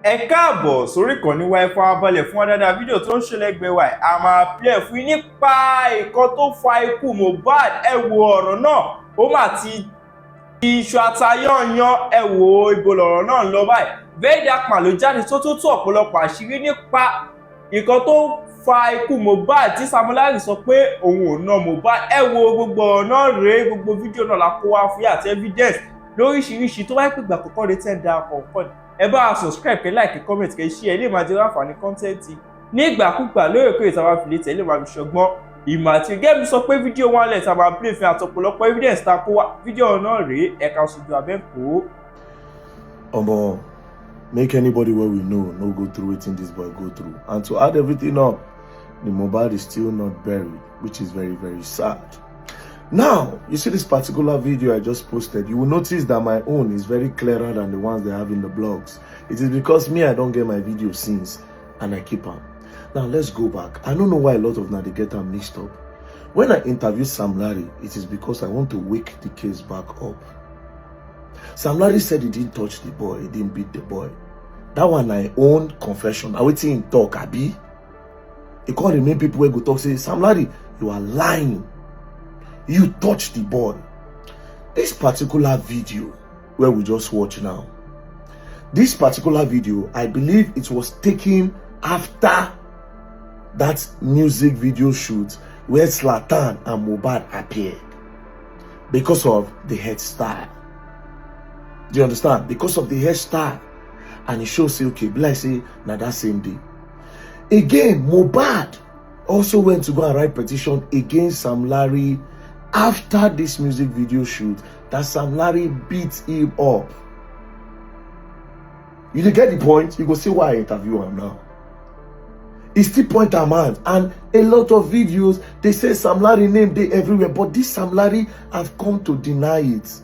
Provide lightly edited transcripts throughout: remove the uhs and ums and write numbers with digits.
Ẹ káàbọ̀ sórí ìkànnì wa, ẹ farabalẹ̀ fún wa dáadáa. Fídíò tó ń ṣẹlẹ̀ ẹgbẹ́ wa a máa play fún yín nípa nǹkan tó fa ikú Mohbad. Ẹ wo ọ̀rọ̀ náà, ó mà ti iṣu àtayọ̀yàn. Ẹ wo ibo lọ̀rọ̀ náà ń lọ báyìí. Very dark man ló jáde tó tú ọ̀pọ̀lọpọ̀ àṣírí nípa nǹkan tó fa ikú Mohbad tí Samolari sọ pé òun ò ná Mohbad. Ẹ wo gbogbo ọ̀rọ̀ náà rèé, gbogbo fídíò náà la kó wá fún yín àti evidence lóríṣiríṣi. Tó bá pè gbà kọ́kọ́ lè tẹ́ da ọkọ̀ ẹ bá subscribe, kẹ́ like, comment, kẹ́ share, lè máa jẹ́ àǹfààní content ní ìgbàkúgbà lóòrèkóòrè tá a bá fi lè tẹ̀lé máa fi ṣọgbọ́n ìmọ̀ àti gẹ́gẹ́ sọ pé fídíò wọn lẹ̀ tá a máa play fún àtọ̀pọ̀lọpọ̀ evidence tá a kó wá. Fídíò náà rèé, ẹ̀ka ṣojú abẹ́ǹkó. Omo, make anybody where we know no go through wetin this boy go through. And to add everything up, the Mohbad is still not buried, which is very, very sad. Now, you see this particular video I just posted, you will notice that my own is very clearer than the ones they have in the blogs. It is because me, I don't get my video since, and I keep them. Now, let's go back. I don't know why a lot of now they get them mixed up. When I interviewed Sam Larry, it is because I want to wake the case back up. Sam Larry said he didn't touch the boy, he didn't beat the boy. That one I own confession. I wait in talk, Abi. He called the main people who go talk, say, Sam Larry, you are lying. You touched the boy. This particular video where we just watch now, this particular video, I believe it was taken after that music video shoot where Zlatan and Mohbad appeared because of the hairstyle. Do you understand? Because of the hairstyle. And it shows, say, okay, like say, now that same day. Again, Mohbad also went to go and write petition against Sam Larry after this music video shoot that Sam Larry beat him up. You get the point? You go see why I interview him now. He still point a man, and a lot of videos they say Sam Larry name they everywhere, but this Sam Larry have come to deny it,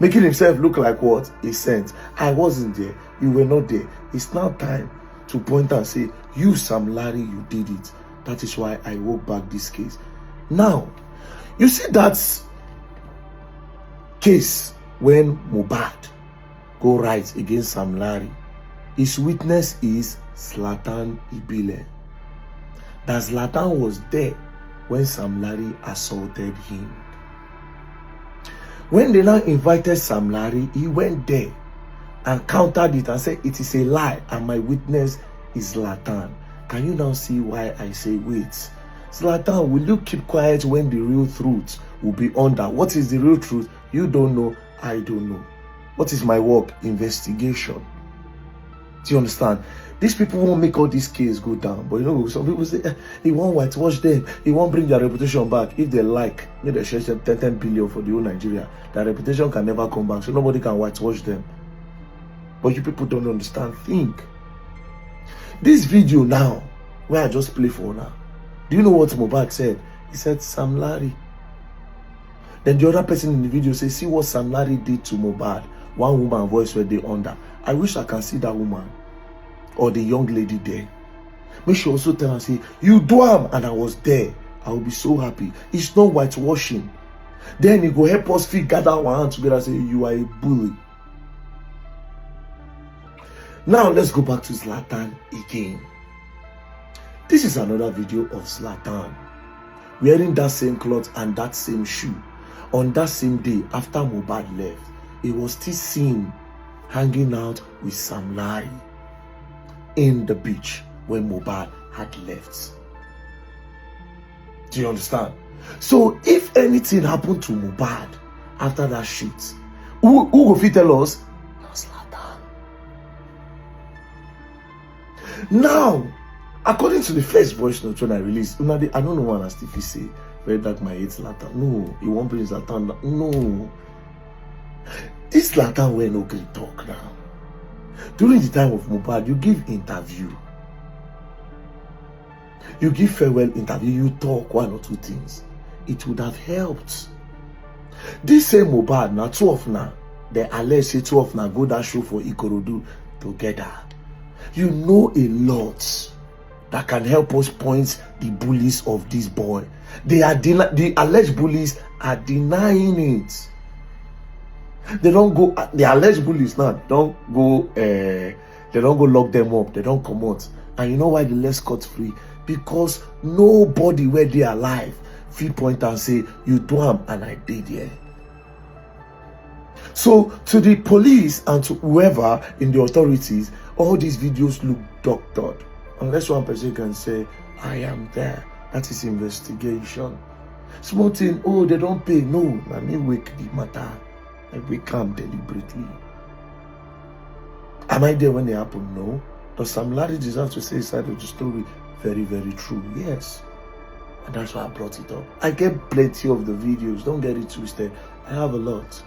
making himself look like what? A saint. I wasn't there, you were not there. It's now time to point and say, you Sam Larry, you did it. That is why I walk back this case. Now, you see that case when Mohbad go right against Sam Larry, his witness is Zlatan ibeere. That Zlatan was there when Sam Larry assaulted him. When they now invited Sam Larry, he went there and countered it and said, it is a lie and my witness is Zlatan. Can you now see why I say, wait, Zlatan, will you keep quiet when the real truth will be under? What is the real truth? You don't know, I don't know. What is my work? Investigation. Do you understand? These people won't make all this case go down. But you know, some people say, he won't whitewash them. He won't bring their reputation back. If they like, maybe they share 10 billion for the whole Nigeria. Their reputation can never come back. So nobody can whitewash them. But you people don't understand. Think. This video now, where I just play for now, do you know what Mohbad said? He said, Sam Larry. Then the other person in the video says, see what Sam Larry did to Mohbad. One woman voice where they under. I wish I can see that woman or the young lady there. Make sure also tell her, say, you do am, and I was there. I will be so happy. It's not whitewashing. Then it will help us gather our hands together and say, you are a bully. Now let's go back to Zlatan again. This is another video of Zlatan wearing that same cloth and that same shoe on that same day after Mohbad left. He was still seen hanging out with Sam Larry in the beach when Mohbad had left. Do you understand? So if anything happened to Mohbad after that shoot, who will tell us? Zlatan. Now, according to the first voice note when I released, I don't know what I still say. Very dark my hate Zlatan. No, he won't bring Zlatan. No. This Zlatan will no great talk now. During the time of Mohbad, you give interview. You give farewell interview, you talk one or two things. It would have helped. This same Mohbad, now 12 now, they allege say 12 now go that show for Ikorodu together. You know a lot that can help us point the bullies of this boy. The alleged bullies are denying it. They don't go, the alleged bullies now don't go They don't go lock them up. They don't come out. And you know why they let scot-free? Because nobody where they alive fit point and say, you do am and I did here. So to the police and to whoever in the authorities, all these videos look doctored. Unless one person can say, I am there. That is investigation. Small thing, oh, they don't pay. No, I mean wake the matter. I wake am deliberately. Am I there when they happen? No. Does Sam Larry deserve to say his side of the story? Very, very true. Yes. And that's why I brought it up. I get plenty of the videos. Don't get it twisted. I have a lot.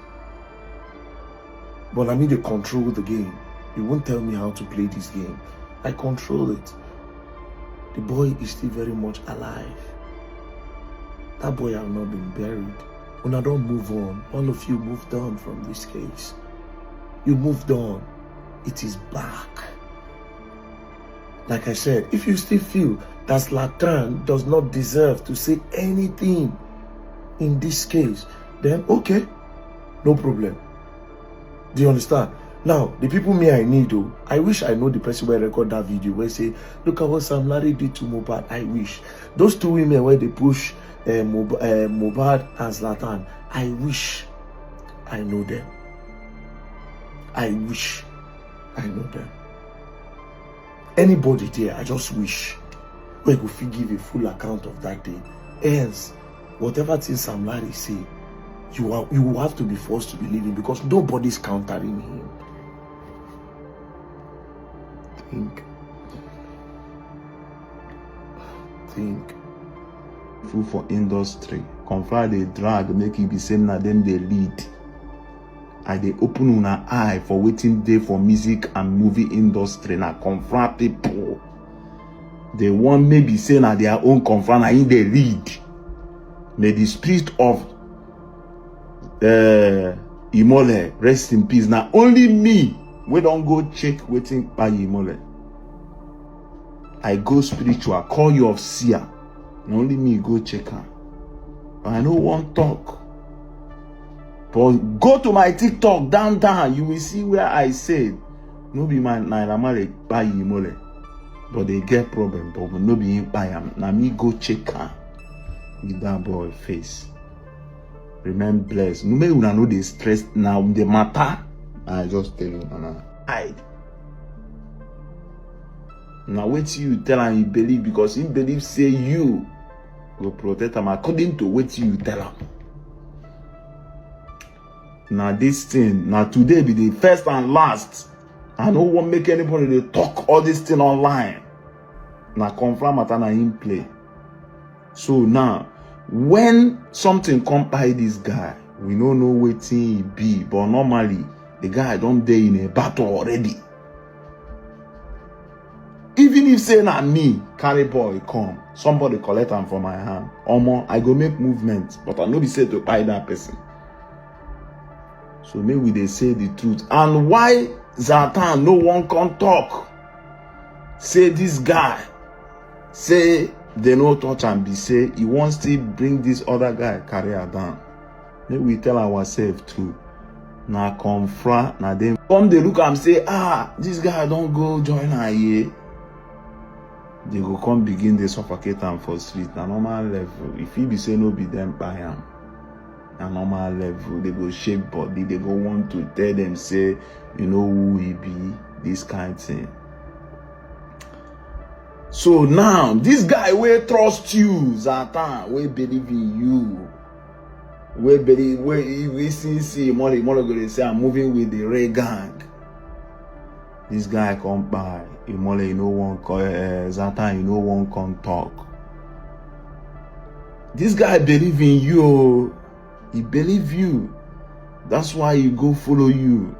But I mean, they control the game. You won't tell me how to play this game. I control it. The boy is still very much alive. That boy have not been buried. When I don't move on, all of you moved on from this case. You moved on. It is back. Like I said, if you still feel that Zlatan does not deserve to say anything in this case, then okay, no problem. Do you understand? Now, the people I need, though, I wish I know the person where record that video where say, look at what Sam Larry did to Mohbad. I wish. Those two women where they push Mohbad and Zlatan, I wish I know them. I wish I know them. Anybody there, I just wish we could give a full account of that day. Else, whatever thing Sam Larry say, you will have to be forced to believe him because nobody's countering him. Think. Food for industry. Confront the drag, make it be same na them they lead. I they open una eye for waiting day for music and movie industry. Na confront people. They want maybe say na their own confront na in they lead. May the spirit of Imole rest in peace. Now only me we don't go check waiting by Imole. I go spiritual, call you of seer. Now only me go check her. I no want talk. But go to my TikTok down. You will see where I said no be my Nairamale by Imole. But they get problem, but no be in by him. Now me go check her with that boy face. Remain blessed. No may una know the stress now the matter. I just tell you now. Hide. Now wait till you tell him you believe because he believe say you will protect him according to what you tell him. Now this thing, now today be the first and last. I don't want make anybody they talk all this thing online. Now confirm matter na in play. So now when something come by this guy, we don't know what he be, but normally the guy don't dey in a battle already. Even if say na me carry boy come, somebody collect him from my hand. Omo, I go make movement, but I no be say to buy that person. So maybe they say the truth. And why Zlatan no one can talk? Say this guy, say they no touch and be say he wants to bring this other guy career down. Maybe we tell ourselves too. Now confront, now them come they look and say, this guy don't go join her here. They go come begin they suffocate them for street. Na normal level. If he be say no be them by him. Na normal level. They go shake body. They go want to tell them say, you know who he be. This kind of thing. So now this guy will trust you, Zlatan, will believe in you. Will believe we see money go say I'm moving with the Ray gang. This guy come by. Imole, you know one Zlatan, you know one come talk. This guy believe in you. He believe you. That's why he go follow you.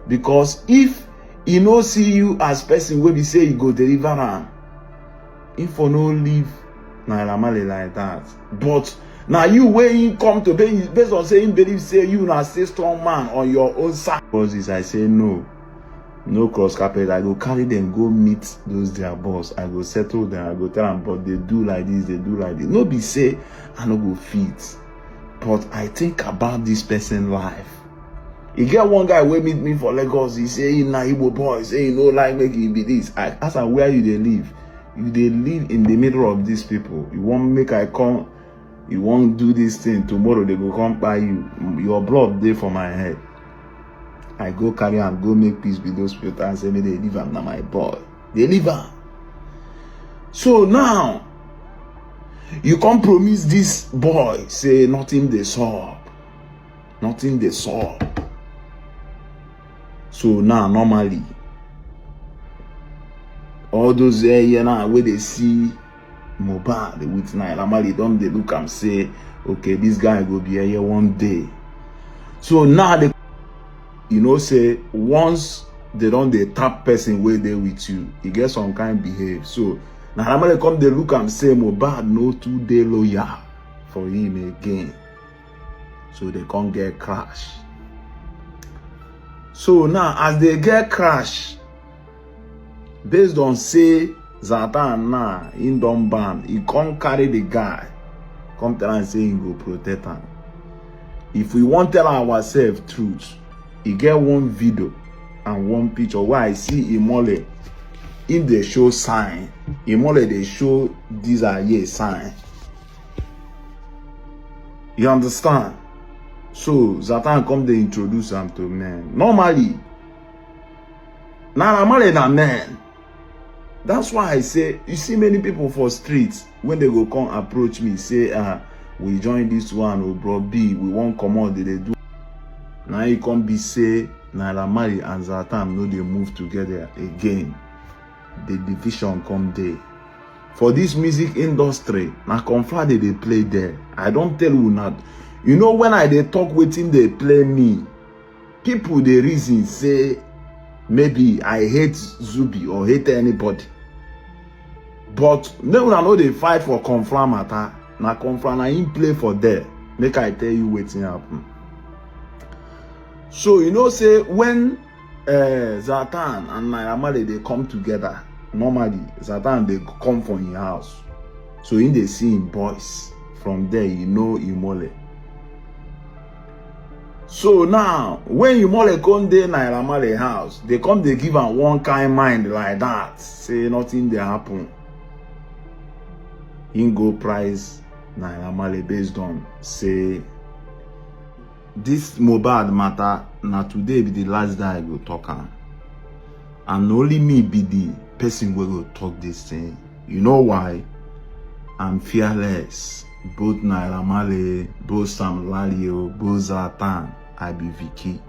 Because if he no see you as person where we say he go deliver him, if for no leave Nairamale like that. But now you when you come to pay based on saying believe say you now stay strong man on your own side. Because this I say no. No cross carpet. I go carry them, go meet those their boss. I go settle them. I go tell them, but they do like this, they do like this. No be say I no go fit. But I think about this person's life. He get one guy wey meet me for Lagos. He say he na Igbo boy. Say he no like make he be this. I ask am where you dey live. You dey live in the middle of these people. You want make I come? You want do this thing tomorrow? They go come by you. Your blood dey for my head. I go carry am go make peace with those people and say me they leave am na my boy. They leave am. So now you come promise this boy say nothing dey sup. Nothing dey sup. So now normally all those now where they see Mohbad with Naira Marley don't they look and say, okay, this guy will be here one day. So now they, you know, say once they don't they tap person where they with you, he get some kind behave. So Naira Marley come they look and say Mohbad no 2 day lawyer for him again. So they can't get crash. So now as they get crash, based on say Zlatan now in don ban, he can't carry the guy, come tell and say he go protect him. If we want tell ourselves truth, he get one video and one picture where I see Imole in the show sign. Imole they show these are ye sign. You understand? So Zlatan come they introduce him to men. Normally, Naira Marley na man. That's why I say, you see many people for streets, when they go come approach me, say, we join this one, or bro B, we won't come out, they do. Now you come be say, Naira Marley and Zlatan, no, they move together again. The division come there. For this music industry, na confirm they play there. I don't tell you not. You know when they talk waiting, they play me. People they reason say, maybe I hate Zubi or hate anybody. But no one know they fight for confirm matter. Na confirm na him play for there. Make I tell you waiting happen. So you know say when Zlatan and Naira Marley they come together, normally Zlatan they come from his house. So in they see him boys. From there you know Imole. So now, when Imole come there Naira Marley house, they come they give am one kind mind like that. Say nothing they happen. Him go price Naira Marley based on say this Mohbad matter. Now today be the last day I go talk am. And only me be the person who go talk this thing. You know why? I'm fearless. Both Naira Marley, both Sam Lalio, both Zlatan. I be Vicky.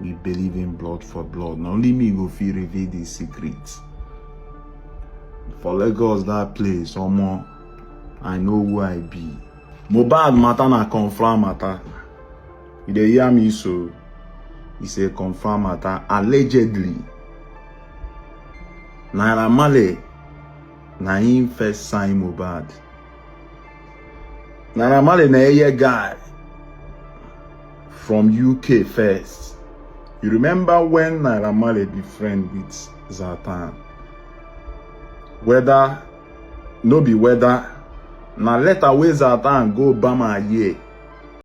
We believe in blood for blood. Not only me go feel reveal these secrets. For Lagos, that place, someone I know who I be. Mohbad matter na confirm matter. You dey hear me so? It's a confirm matter. Allegedly, Naira Marley na him first sign Mohbad. Naira Marley na a guy from UK first. You remember when Naira Marley be friend with Zlatan? Whether, no be whether, na later wey Zlatan go Bama here,